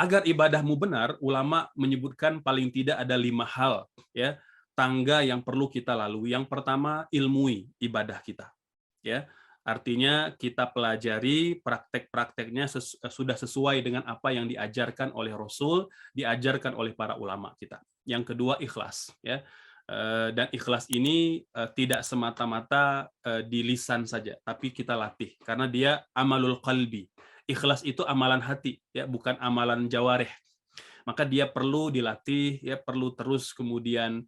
Agar ibadahmu benar, ulama menyebutkan paling tidak ada 5 hal, ya, tangga yang perlu kita lalui. Yang pertama, ilmui ibadah kita, ya. Artinya kita pelajari praktek-prakteknya sudah sesuai dengan apa yang diajarkan oleh Rasul, diajarkan oleh para ulama kita. Yang kedua, ikhlas, ya. Dan ikhlas ini tidak semata-mata di lisan saja, tapi kita latih karena dia amalul qalbi. Ikhlas itu amalan hati, ya, bukan amalan jawareh. Maka dia perlu dilatih, ya, perlu terus kemudian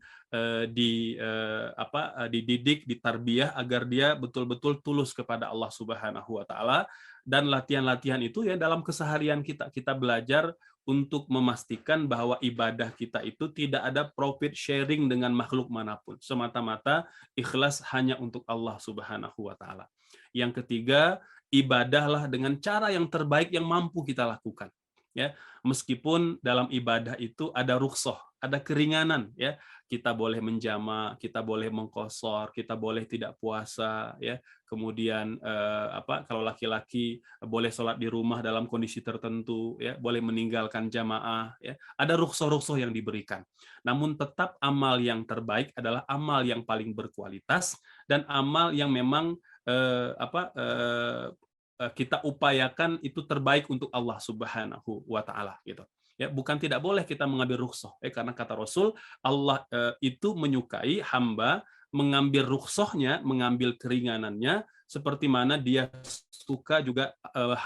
dididik, ditarbiyah agar dia betul-betul tulus kepada Allah Subhanahu wa taala. Dan latihan-latihan itu ya dalam keseharian kita belajar untuk memastikan bahwa ibadah kita itu tidak ada profit sharing dengan makhluk manapun. Semata-mata ikhlas hanya untuk Allah Subhanahu wa taala. Yang ketiga, ibadahlah dengan cara yang terbaik yang mampu kita lakukan. Ya, meskipun dalam ibadah itu ada rukhsah, ada keringanan, ya. Kita boleh menjama, kita boleh mengqashar, kita boleh tidak puasa, ya. Kemudian kalau laki-laki boleh sholat di rumah dalam kondisi tertentu, ya, boleh meninggalkan jamaah, ya. Ada rukhsah-rukhsah yang diberikan. Namun tetap amal yang terbaik adalah amal yang paling berkualitas dan amal yang memang kita upayakan itu terbaik untuk Allah Subhanahu wa taala gitu. Ya, bukan tidak boleh kita mengambil rukhsah, karena kata Rasul Allah itu menyukai hamba mengambil rukhsahnya, mengambil keringanannya seperti mana dia suka juga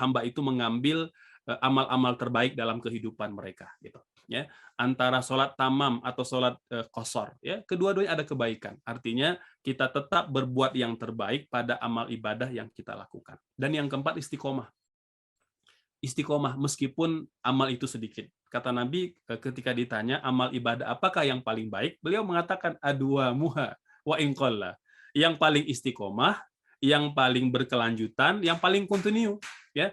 hamba itu mengambil amal-amal terbaik dalam kehidupan mereka gitu. Ya, antara sholat tamam atau sholat qashar, ya, kedua-duanya ada kebaikan. Artinya kita tetap berbuat yang terbaik pada amal ibadah yang kita lakukan. Dan yang keempat, istiqomah. Istiqomah meskipun amal itu sedikit. Kata Nabi ketika ditanya amal ibadah apakah yang paling baik, beliau mengatakan adwa muha wa inqalla. Yang paling istiqomah, yang paling berkelanjutan, yang paling kontinu, ya.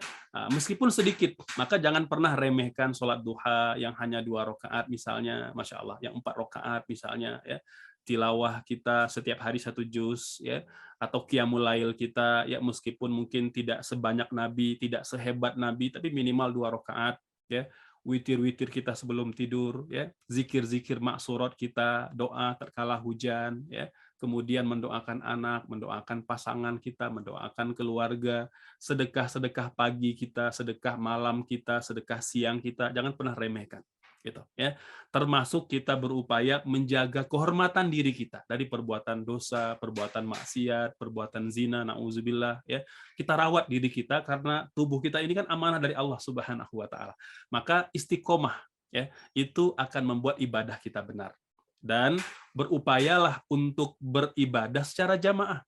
Meskipun sedikit, maka jangan pernah remehkan sholat duha yang hanya 2 rakaat misalnya, masya Allah, yang 4 rakaat misalnya, ya. Tilawah kita setiap hari 1 juz, ya, atau qiyamul lail kita, ya, meskipun mungkin tidak sebanyak Nabi, tidak sehebat Nabi, tapi minimal 2 rakaat, ya. Witir-witir kita sebelum tidur, ya, zikir-zikir maksurat kita, doa terkala hujan, ya, kemudian mendoakan anak, mendoakan pasangan kita, mendoakan keluarga, sedekah-sedekah pagi kita, sedekah malam kita, sedekah siang kita, jangan pernah remehkan. Gitu, ya. Termasuk kita berupaya menjaga kehormatan diri kita dari perbuatan dosa, perbuatan maksiat, perbuatan zina, nauzubillah, ya. Kita rawat diri kita karena tubuh kita ini kan amanah dari Allah Subhanahu wa taala. Maka istiqomah, ya, itu akan membuat ibadah kita benar. Dan berupayalah untuk beribadah secara jamaah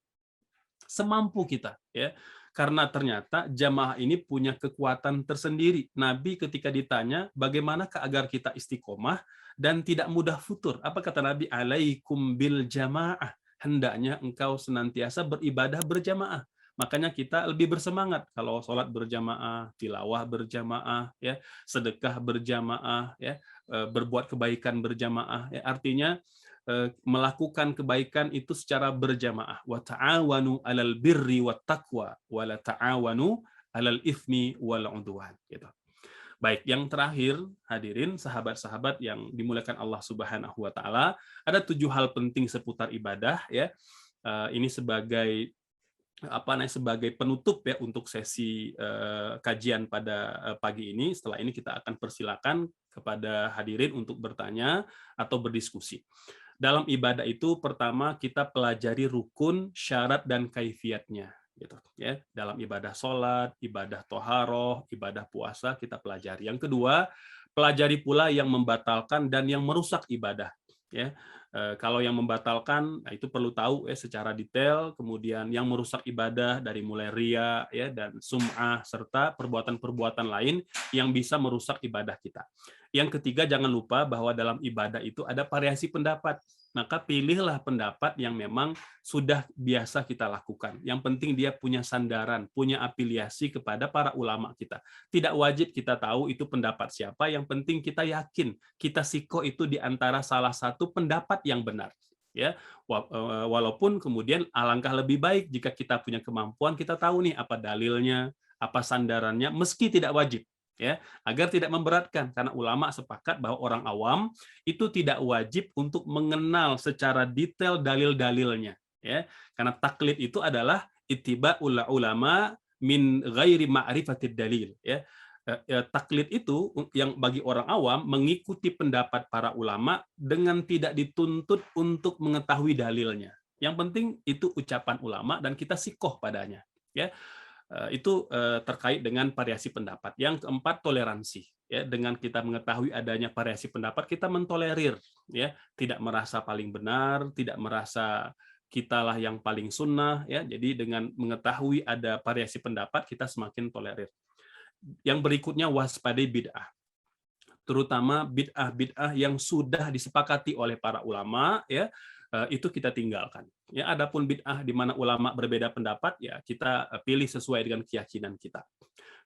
semampu kita, ya. Karena ternyata jamaah ini punya kekuatan tersendiri. Nabi ketika ditanya, bagaimanakah agar kita istiqomah dan tidak mudah futur? Apa kata Nabi? Alaikum bil jamaah. Hendaknya engkau senantiasa beribadah berjamaah. Makanya kita lebih bersemangat kalau sholat berjamaah, tilawah berjamaah, ya, sedekah berjamaah, ya, berbuat kebaikan berjamaah. Ya. Artinya melakukan kebaikan itu secara berjamaah. Wa ta'awanu 'alal birri wat taqwa wa la ta'awanu 'alal itsmi wal 'udwan gitu. Baik, yang terakhir hadirin sahabat-sahabat yang dimuliakan Allah Subhanahu wa taala, ada 7 hal penting seputar ibadah, ya. Ini sebagai sebagai penutup ya untuk sesi kajian pada pagi ini. Setelah ini kita akan persilakan kepada hadirin untuk bertanya atau berdiskusi. Dalam ibadah itu pertama kita pelajari rukun, syarat dan kaifiatnya gitu ya. Dalam ibadah sholat, ibadah toharoh, ibadah puasa kita pelajari. Yang kedua, pelajari pula yang membatalkan dan yang merusak ibadah ya. Kalau yang membatalkan itu perlu tahu ya secara detail, kemudian yang merusak ibadah dari mulai riya ya dan sum'ah serta perbuatan-perbuatan lain yang bisa merusak ibadah kita. Yang ketiga, jangan lupa bahwa dalam ibadah itu ada variasi pendapat. Maka pilihlah pendapat yang memang sudah biasa kita lakukan. Yang penting dia punya sandaran, punya afiliasi kepada para ulama kita. Tidak wajib kita tahu itu pendapat siapa, yang penting kita yakin, kita siko itu di antara salah satu pendapat yang benar. Ya, walaupun kemudian alangkah lebih baik jika kita punya kemampuan, kita tahu nih apa dalilnya, apa sandarannya, meski tidak wajib. ya, agar tidak memberatkan, karena ulama sepakat bahwa orang awam itu tidak wajib untuk mengenal secara detail dalil-dalilnya, ya, karena taklid itu adalah ittiba'ul ulama min ghairi ma'rifatid dalil, ya. Taklid itu yang bagi orang awam mengikuti pendapat para ulama dengan tidak dituntut untuk mengetahui dalilnya. Yang penting itu ucapan ulama dan kita sikoh padanya, ya. Itu terkait dengan variasi pendapat. Yang keempat, toleransi. Ya, dengan kita mengetahui adanya variasi pendapat, kita mentolerir, ya, tidak merasa paling benar, tidak merasa kitalah yang paling sunnah, ya. Jadi dengan mengetahui ada variasi pendapat, kita semakin tolerir. Yang berikutnya, waspadai bid'ah, terutama bid'ah-bid'ah yang sudah disepakati oleh para ulama, ya, itu kita tinggalkan. Ya, adapun bid'ah di mana ulama berbeda pendapat, ya kita pilih sesuai dengan keyakinan kita.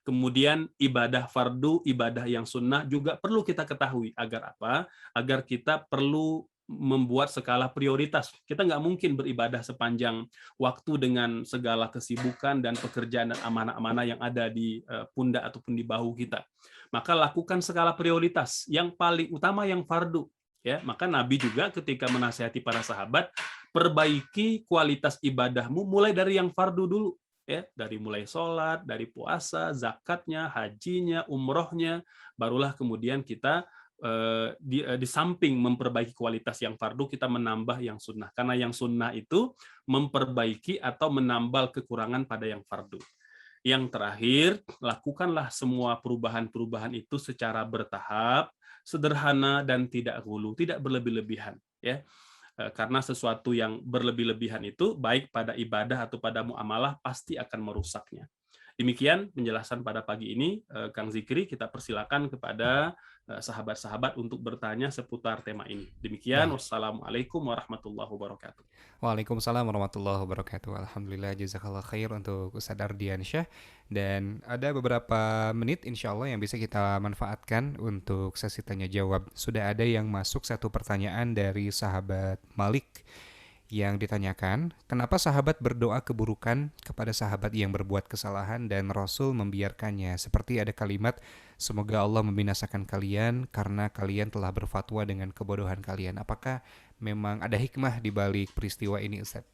Kemudian ibadah fardu, ibadah yang sunnah juga perlu kita ketahui. Agar apa? Agar kita perlu membuat skala prioritas. Kita nggak mungkin beribadah sepanjang waktu dengan segala kesibukan dan pekerjaan dan amanah-amanah yang ada di pundak ataupun di bahu kita. Maka lakukan skala prioritas. Yang paling utama yang fardu. Ya, maka Nabi juga ketika menasihati para sahabat, perbaiki kualitas ibadahmu mulai dari yang fardu dulu. Ya, dari mulai sholat, dari puasa, zakatnya, hajinya, umrohnya, barulah kemudian kita di samping memperbaiki kualitas yang fardu, kita menambah yang sunnah. Karena yang sunnah itu memperbaiki atau menambal kekurangan pada yang fardu. Yang terakhir, lakukanlah semua perubahan-perubahan itu secara bertahap, sederhana dan tidak hulu, tidak berlebih-lebihan. Ya, karena sesuatu yang berlebih-lebihan itu baik pada ibadah atau pada muamalah pasti akan merusaknya. Demikian penjelasan pada pagi ini, Kang Zikri. Kita persilakan kepada sahabat-sahabat untuk bertanya seputar tema ini. Demikian, Baik. wassalamualaikum warahmatullahi wabarakatuh. Waalaikumsalam warahmatullahi wabarakatuh. Alhamdulillah, jazakallah khair untuk Ustadz Ardiansyah. Dan ada beberapa menit insya Allah yang bisa kita manfaatkan untuk sesi tanya jawab. Sudah ada yang masuk satu pertanyaan dari sahabat Malik yang ditanyakan, kenapa sahabat berdoa keburukan kepada sahabat yang berbuat kesalahan dan Rasul membiarkannya? Seperti ada kalimat, semoga Allah membinasakan kalian karena kalian telah berfatwa dengan kebodohan kalian. Apakah memang ada hikmah di balik peristiwa ini, Ustaz?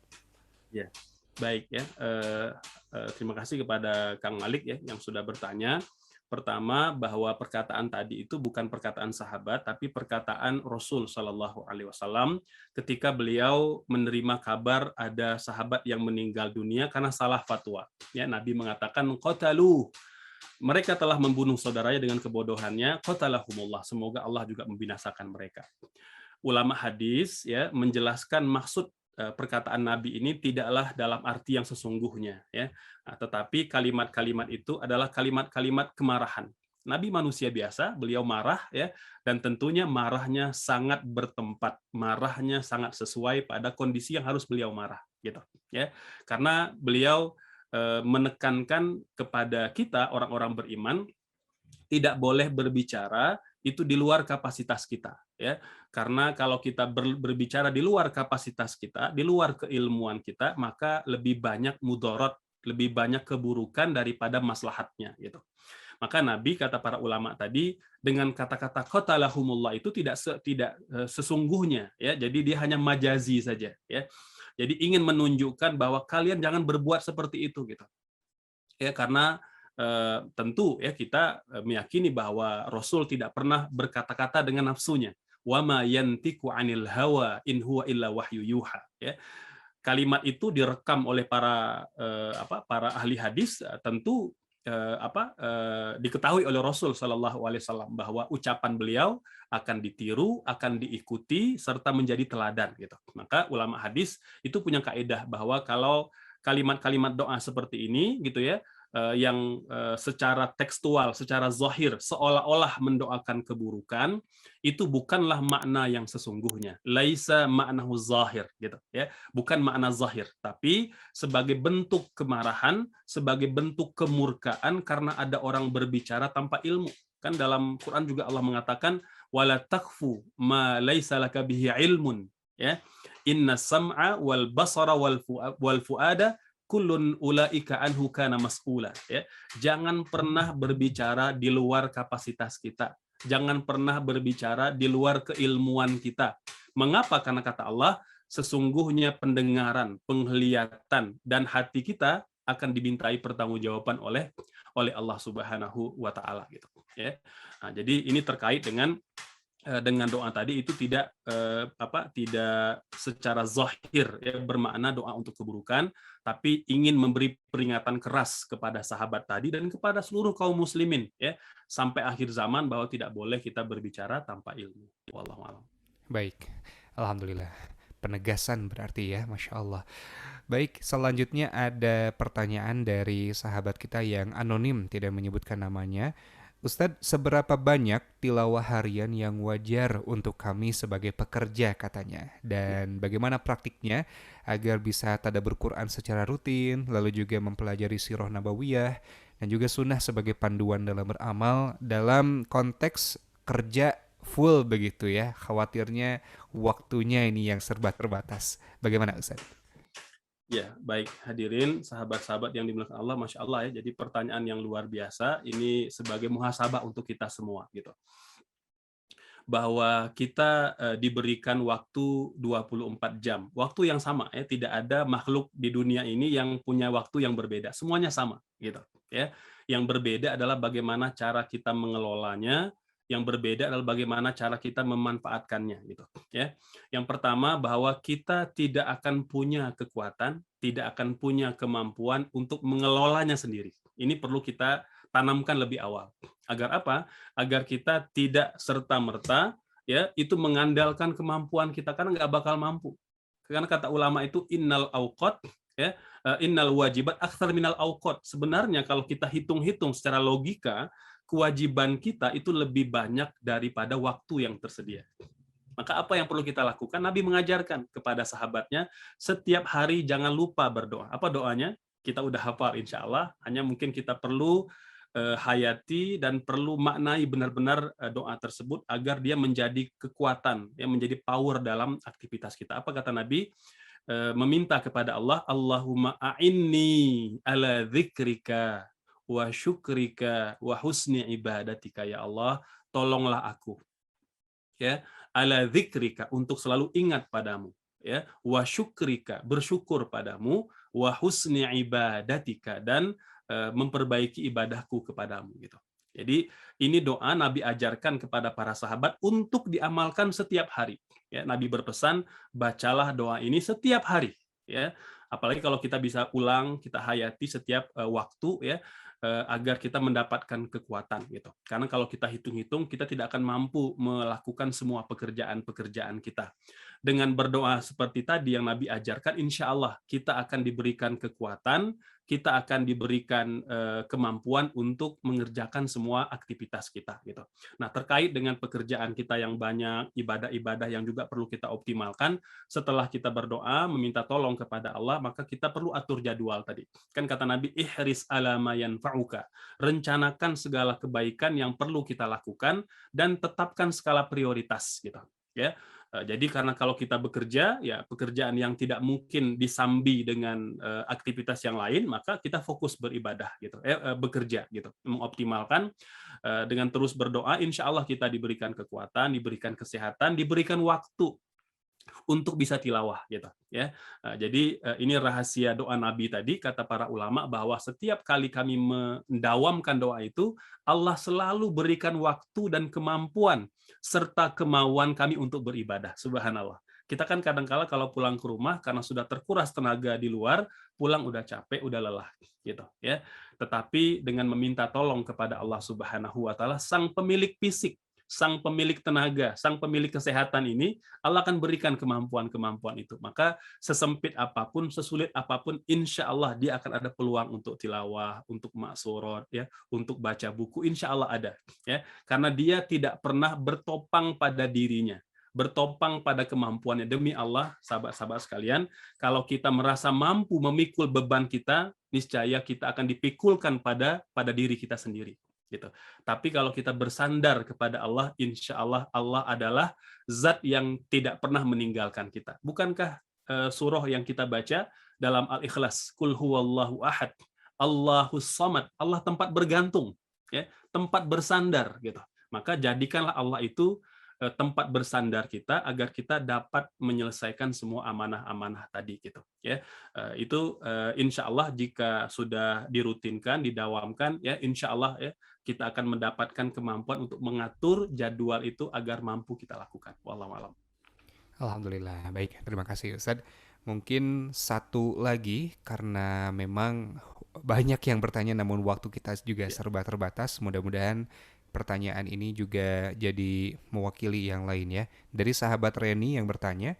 Ya, baik ya. Terima kasih kepada Kang Malik ya yang sudah bertanya. Pertama, bahwa perkataan tadi itu bukan perkataan sahabat, tapi perkataan Rasul Shallallahu Alaihi Wasallam ketika beliau menerima kabar ada sahabat yang meninggal dunia karena salah fatwa. Ya, Nabi mengatakan, qatalu, mereka telah membunuh saudaranya dengan kebodohannya, qatalahumullah, semoga Allah juga membinasakan mereka. Ulama hadis ya menjelaskan maksud perkataan Nabi ini tidaklah dalam arti yang sesungguhnya, ya, tetapi kalimat-kalimat itu adalah kalimat-kalimat kemarahan. Nabi manusia biasa, beliau marah, ya, dan tentunya marahnya sangat bertempat, marahnya sangat sesuai pada kondisi yang harus beliau marah, gitu, ya, karena beliau menekankan kepada kita orang-orang beriman tidak boleh berbicara itu di luar kapasitas kita, ya. Karena kalau kita berbicara di luar kapasitas kita, di luar keilmuan kita, maka lebih banyak mudorot, lebih banyak keburukan daripada maslahatnya, gitu. Maka Nabi, kata para ulama tadi, dengan kata-kata qatalahumullah itu tidak sesungguhnya, ya. Jadi dia hanya majazi saja, ya. Jadi ingin menunjukkan bahwa kalian jangan berbuat seperti itu, gitu. Ya, karena tentu ya kita meyakini bahwa Rasul tidak pernah berkata-kata dengan nafsunya. Wa ma yantiqu 'anil hawa in huwa illa wahyu yuha, ya. Kalimat itu direkam oleh para ahli hadis, tentu diketahui oleh Rasul Shallallahu Alaihi Wasallam bahwa ucapan beliau akan ditiru, akan diikuti serta menjadi teladan, gitu. Maka ulama hadis itu punya kaidah bahwa kalau kalimat-kalimat doa seperti ini, gitu ya, yang secara tekstual, secara zahir seolah-olah mendoakan keburukan, itu bukanlah makna yang sesungguhnya. Laisa ma'nahu zahir, gitu ya. Bukan makna zahir, tapi sebagai bentuk kemarahan, sebagai bentuk kemurkaan karena ada orang berbicara tanpa ilmu. Kan dalam Quran juga Allah mengatakan wala takfu ma laisa laka bihi ilmun, ya. Inna sam'a wal basara wal fuada kullun ulaika anhu kana mas'ula, ya. Jangan pernah berbicara di luar kapasitas kita. Jangan pernah berbicara di luar keilmuan kita. Mengapa? Karena kata Allah, sesungguhnya pendengaran, penglihatan, dan hati kita akan dimintai pertanggungjawaban oleh Allah Subhanahu wa taala gitu, ya. Nah, jadi ini terkait dengan doa tadi itu tidak tidak secara zahir ya bermakna doa untuk keburukan, tapi ingin memberi peringatan keras kepada sahabat tadi dan kepada seluruh kaum muslimin ya sampai akhir zaman bahwa tidak boleh kita berbicara tanpa ilmu. Wallahu a'lam. Baik, alhamdulillah. Penegasan berarti ya, Masya Allah. Baik, selanjutnya ada pertanyaan dari sahabat kita yang anonim, tidak menyebutkan namanya. Ustadz, seberapa banyak tilawah harian yang wajar untuk kami sebagai pekerja katanya? Dan bagaimana praktiknya agar bisa tadabbur Quran secara rutin, lalu juga mempelajari sirah nabawiyah, dan juga sunnah sebagai panduan dalam beramal dalam konteks kerja full begitu ya. Khawatirnya waktunya ini yang serba terbatas. Bagaimana Ustadz? Ya, baik hadirin, sahabat-sahabat yang dimuliakan Allah, Masya Allah ya. Jadi pertanyaan yang luar biasa, ini sebagai muhasabah untuk kita semua gitu. Bahwa kita diberikan waktu 24 jam. Waktu yang sama ya, tidak ada makhluk di dunia ini yang punya waktu yang berbeda. Semuanya sama gitu ya. Yang berbeda adalah bagaimana cara kita mengelolanya, yang berbeda adalah bagaimana cara kita memanfaatkannya gitu ya. Yang pertama bahwa kita tidak akan punya kekuatan, tidak akan punya kemampuan untuk mengelolanya sendiri. Ini perlu kita tanamkan lebih awal. Agar apa? Agar kita tidak serta-merta ya itu mengandalkan kemampuan kita karena nggak bakal mampu. Karena kata ulama itu innal auqat ya innal wajibat aktsar minal auqat. Sebenarnya kalau kita hitung-hitung secara logika kewajiban kita itu lebih banyak daripada waktu yang tersedia. Maka apa yang perlu kita lakukan? Nabi mengajarkan kepada sahabatnya, setiap hari jangan lupa berdoa. Apa doanya? Kita udah hafal insya Allah, hanya mungkin kita perlu hayati dan perlu maknai benar-benar doa tersebut agar dia menjadi kekuatan, ya, menjadi power dalam aktivitas kita. Apa kata Nabi? Meminta kepada Allah, Allahumma a'inni ala dzikrika wa syukrika wa husni ibadatika, ya Allah, tolonglah aku ya ala dzikrika untuk selalu ingat padamu ya wa syukrika bersyukur padamu wa husni ibadatika dan memperbaiki ibadahku kepadamu gitu. Jadi ini doa Nabi ajarkan kepada para sahabat untuk diamalkan setiap hari ya. Nabi berpesan bacalah doa ini setiap hari ya. Apalagi kalau kita bisa ulang, kita hayati setiap waktu ya, agar kita mendapatkan kekuatan gitu. Karena kalau kita hitung-hitung, kita tidak akan mampu melakukan semua pekerjaan-pekerjaan kita. Dengan berdoa seperti tadi yang Nabi ajarkan, insya Allah kita akan diberikan kekuatan, kita akan diberikan kemampuan untuk mengerjakan semua aktivitas kita gitu. Nah, terkait dengan pekerjaan kita yang banyak, ibadah-ibadah yang juga perlu kita optimalkan, setelah kita berdoa meminta tolong kepada Allah, maka kita perlu atur jadwal tadi. Kan kata Nabi, ihris ala ma yanfa'uka. Rencanakan segala kebaikan yang perlu kita lakukan dan tetapkan skala prioritas gitu. Ya. Jadi karena kalau kita bekerja, ya pekerjaan yang tidak mungkin disambi dengan aktivitas yang lain, maka kita fokus beribadah gitu, bekerja gitu, mengoptimalkan dengan terus berdoa, insya Allah kita diberikan kekuatan, diberikan kesehatan, diberikan waktu untuk bisa tilawah gitu ya. Jadi ini rahasia doa Nabi tadi, kata para ulama bahwa setiap kali kami mendawamkan doa itu, Allah selalu berikan waktu dan kemampuan serta kemauan kami untuk beribadah. Subhanallah. Kita kan kadang-kala kalau pulang ke rumah karena sudah terkuras tenaga di luar, pulang udah capek, udah lelah gitu ya. Tetapi dengan meminta tolong kepada Allah Subhanahu wa taala, sang pemilik fisik, sang pemilik tenaga, sang pemilik kesehatan ini, Allah akan berikan kemampuan-kemampuan itu. Maka sesempit apapun, sesulit apapun, insya Allah dia akan ada peluang untuk tilawah, untuk maksurot, ya, untuk baca buku, insya Allah ada. Ya, karena dia tidak pernah bertopang pada dirinya, bertopang pada kemampuannya. Demi Allah, sahabat-sahabat sekalian, kalau kita merasa mampu memikul beban kita, niscaya kita akan dipikulkan pada diri kita sendiri. Gitu. Tapi kalau kita bersandar kepada Allah, insya Allah Allah adalah zat yang tidak pernah meninggalkan kita. Bukankah surah yang kita baca dalam Al-Ikhlas, Qul huwallahu ahad, Allahus samad, Allah tempat bergantung, ya, tempat bersandar gitu. Maka jadikanlah Allah itu tempat bersandar kita agar kita dapat menyelesaikan semua amanah-amanah tadi gitu, ya. Itu insya Allah jika sudah dirutinkan, didawamkan, ya insya Allah ya kita akan mendapatkan kemampuan untuk mengatur jadwal itu agar mampu kita lakukan. Wallahu a'lam. Alhamdulillah, baik. Terima kasih Ustadz. Mungkin satu lagi, karena memang banyak yang bertanya namun waktu kita juga Ya. serba terbatas. Mudah-mudahan pertanyaan ini juga jadi mewakili yang lain ya. Dari sahabat Reni yang bertanya,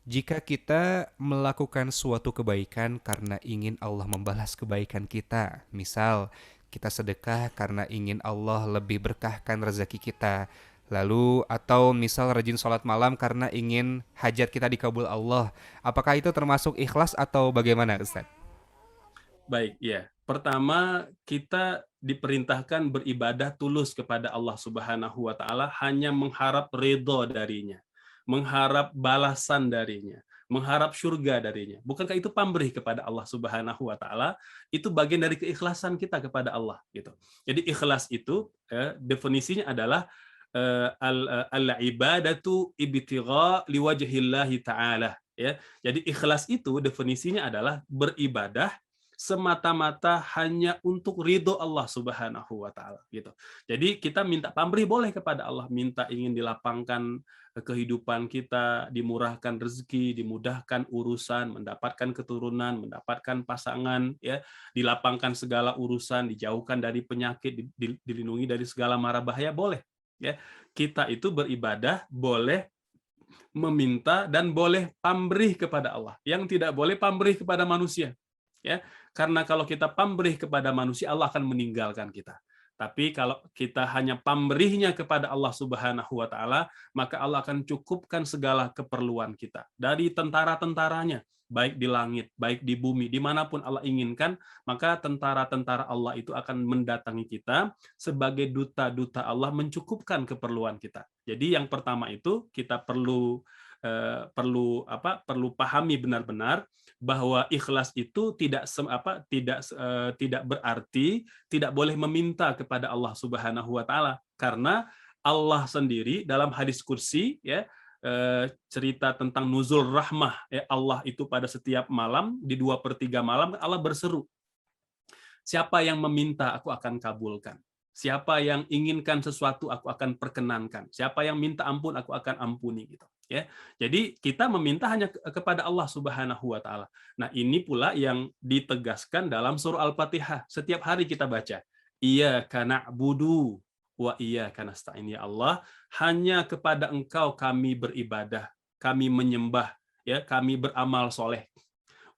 jika kita melakukan suatu kebaikan karena ingin Allah membalas kebaikan kita, misal kita sedekah karena ingin Allah lebih berkahkan rezeki kita, lalu atau misal rajin sholat malam karena ingin hajat kita dikabul Allah, apakah itu termasuk ikhlas atau bagaimana Ustaz? Baik, ya. Pertama, kita diperintahkan beribadah tulus kepada Allah Subhanahu wa taala hanya mengharap ridho darinya, mengharap balasan darinya, mengharap surga darinya. Bukankah itu pamrih kepada Allah Subhanahu wa taala? Itu bagian dari keikhlasan kita kepada Allah gitu. Jadi ikhlas itu definisinya adalah al-ibadatu ibtigha liwajhillahi taala, ya. Jadi ikhlas itu definisinya adalah beribadah semata-mata hanya untuk ridho Allah Subhanahu wa taala gitu. Jadi kita minta pamrih boleh kepada Allah, minta ingin dilapangkan kehidupan kita, dimurahkan rezeki, dimudahkan urusan, mendapatkan keturunan, mendapatkan pasangan, ya, dilapangkan segala urusan, dijauhkan dari penyakit, dilindungi dari segala mara bahaya, boleh, ya. Kita itu beribadah boleh meminta dan boleh pamrih kepada Allah. Yang tidak boleh pamrih kepada manusia, ya. Karena kalau kita pamrih kepada manusia, Allah akan meninggalkan kita. Tapi kalau kita hanya pamrihnya kepada Allah Subhanahu wa taala, maka Allah akan cukupkan segala keperluan kita. Dari tentara-tentaranya, baik di langit, baik di bumi, dimanapun Allah inginkan, maka tentara-tentara Allah itu akan mendatangi kita sebagai duta-duta Allah mencukupkan keperluan kita. Jadi yang pertama itu kita perlu pahami benar-benar bahwa ikhlas itu tidak berarti tidak boleh meminta kepada Allah Subhanahu wa taala, karena Allah sendiri dalam hadis kursi, ya, cerita tentang nuzul rahmah, ya, Allah itu pada setiap malam di 2/3 malam Allah berseru, siapa yang meminta aku akan kabulkan. Siapa yang inginkan sesuatu aku akan perkenankan. Siapa yang minta ampun aku akan ampuni gitu, ya. Jadi kita meminta hanya kepada Allah Subhanahu wa taala. Nah, ini pula yang ditegaskan dalam surah Al-Fatihah. Setiap hari kita baca, Iyyaka na'budu wa iyyaka nasta'in, ya Allah, hanya kepada Engkau kami beribadah, kami menyembah, ya, kami beramal soleh.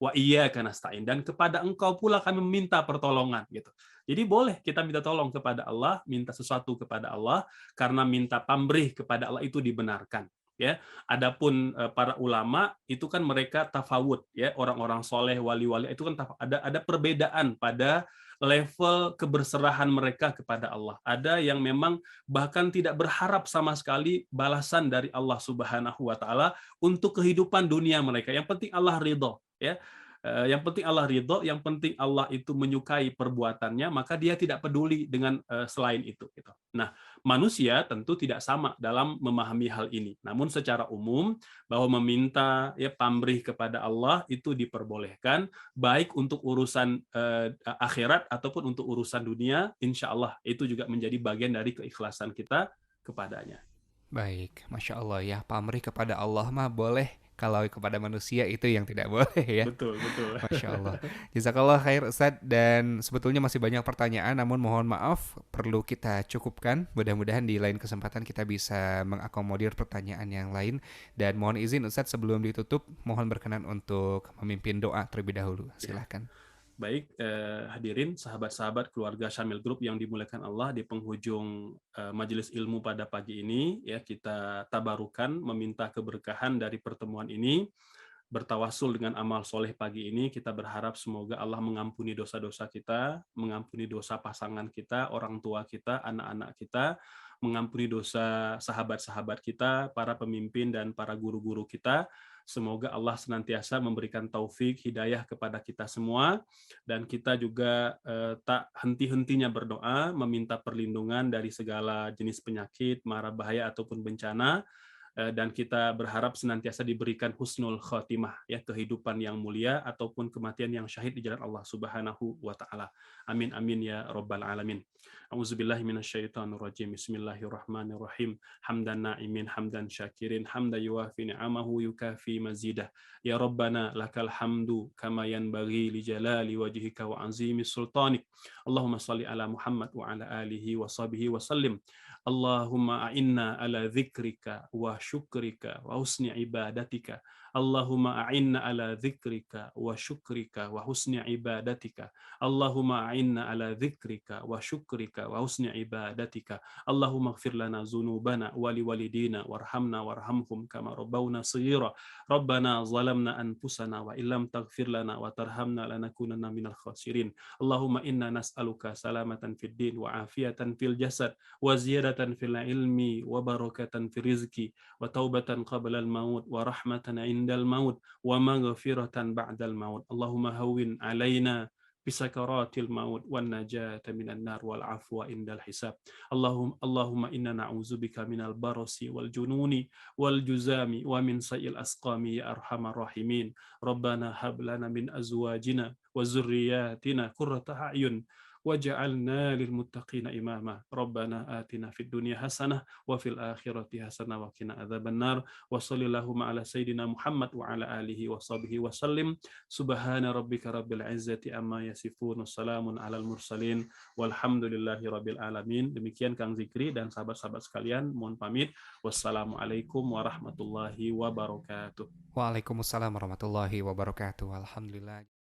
Wa iyyaka nasta'in, dan kepada Engkau pula kami meminta pertolongan gitu. Jadi boleh kita minta tolong kepada Allah, minta sesuatu kepada Allah, karena minta pamrih kepada Allah itu dibenarkan, ya. Adapun para ulama itu kan mereka tafawud, ya, orang-orang soleh, wali-wali itu kan ada perbedaan pada level keberserahan mereka kepada Allah. Ada yang memang bahkan tidak berharap sama sekali balasan dari Allah Subhanahu wa taala untuk kehidupan dunia mereka. Yang penting Allah ridho, ya. Yang penting Allah ridho, yang penting Allah itu menyukai perbuatannya, maka dia tidak peduli dengan selain itu gitu. Nah, manusia tentu tidak sama dalam memahami hal ini. Namun secara umum bahwa meminta, ya, pamrih kepada Allah itu diperbolehkan, baik untuk urusan akhirat ataupun untuk urusan dunia. Insya Allah itu juga menjadi bagian dari keikhlasan kita kepadanya. Baik, Masya Allah ya, pamrih kepada Allah mah boleh, kalau kepada manusia itu yang tidak boleh ya. Betul, betul. Masya Allah. Jazakallah khair Ustadz, dan sebetulnya masih banyak pertanyaan namun mohon maaf perlu kita cukupkan. Mudah-mudahan di lain kesempatan kita bisa mengakomodir pertanyaan yang lain, dan mohon izin Ustadz sebelum ditutup mohon berkenan untuk memimpin doa terlebih dahulu. Ya. Silahkan. Baik, hadirin, sahabat-sahabat keluarga Syamil Group yang dimuliakan Allah, di penghujung majelis ilmu pada pagi ini, ya, kita tabarukan meminta keberkahan dari pertemuan ini, bertawasul dengan amal soleh pagi ini. Kita berharap semoga Allah mengampuni dosa-dosa kita, mengampuni dosa pasangan kita, orang tua kita, anak-anak kita, mengampuni dosa sahabat-sahabat kita, para pemimpin dan para guru-guru kita. Semoga Allah senantiasa memberikan taufik, hidayah kepada kita semua, dan kita juga tak henti-hentinya berdoa, meminta perlindungan dari segala jenis penyakit, mara bahaya ataupun bencana, dan kita berharap senantiasa diberikan husnul khotimah, ya, kehidupan yang mulia ataupun kematian yang syahid di jalan Allah Subhanahu wa taala. Amin amin ya rabbal alamin. Auzubillahi minasyaitonir rajim. Bismillahirrahmanirrahim. Hamdan na'imin hamdan syakirin hamda yuwafi ni'amahu yukafi mazidah. Ya Rabbana lakal hamdu kama yanbaghi li jalali wajhika wa azimi sultanik. Allahumma salli ala Muhammad wa ala alihi wa sahbihi wa sallim. Allahumma a'inna ala dzikrika wa syukrika wa husni ibadatika. Allahumma a'inna ala dzikrika wa syukrika wa husni ibadatika. Allahumma a'inna ala dzikrika wa syukrika wa husni ibadatika. Allahumma ighfir lana dzunubana wa liwalidina warhamna warhamhum kama rabbawna shaghira. Rabbana zalamna anfusana wa illam taghfir lana wa tarhamna lanakunanna minal khasirin. Allahumma inna nas'aluka salamatan fid din wa afiyatan fil jasad wa ziyadatan fil ilmi wa barakatan fil rizki wa taubatan qabla al maut wa rahmatan indal maut wa maghfiratan ba'dal maut. Allahumma hawwin alaina bisakaratil maut wan najata minan nar wal afwa indal hisab. Allahumma inna na'udzubika minal barasi wal jununi wal juzami wa min sayil asqami ya arhamar rahimin. Rabbana hab lana min azwajina wa zurriyatina qurrata a'yun waj'alna lil muttaqina imama. Rabbana atina fid dunya hasanah wa fil akhirati hasanah wa qina adzabannar. Wa sallallahu ala sayidina Muhammad wa ala alihi wa sahbihi wa sallim. Subhana rabbika rabbil izzati amma yasifun. Wassalamun alal mursalin walhamdulillahi rabbil alamin. Demikian Kang Zikri dan sahabat-sahabat sekalian, mohon pamit. Wassalamualaikum warahmatullahi wabarakatuh. Waalaikumsalam warahmatullahi wabarakatuh. Alhamdulillah.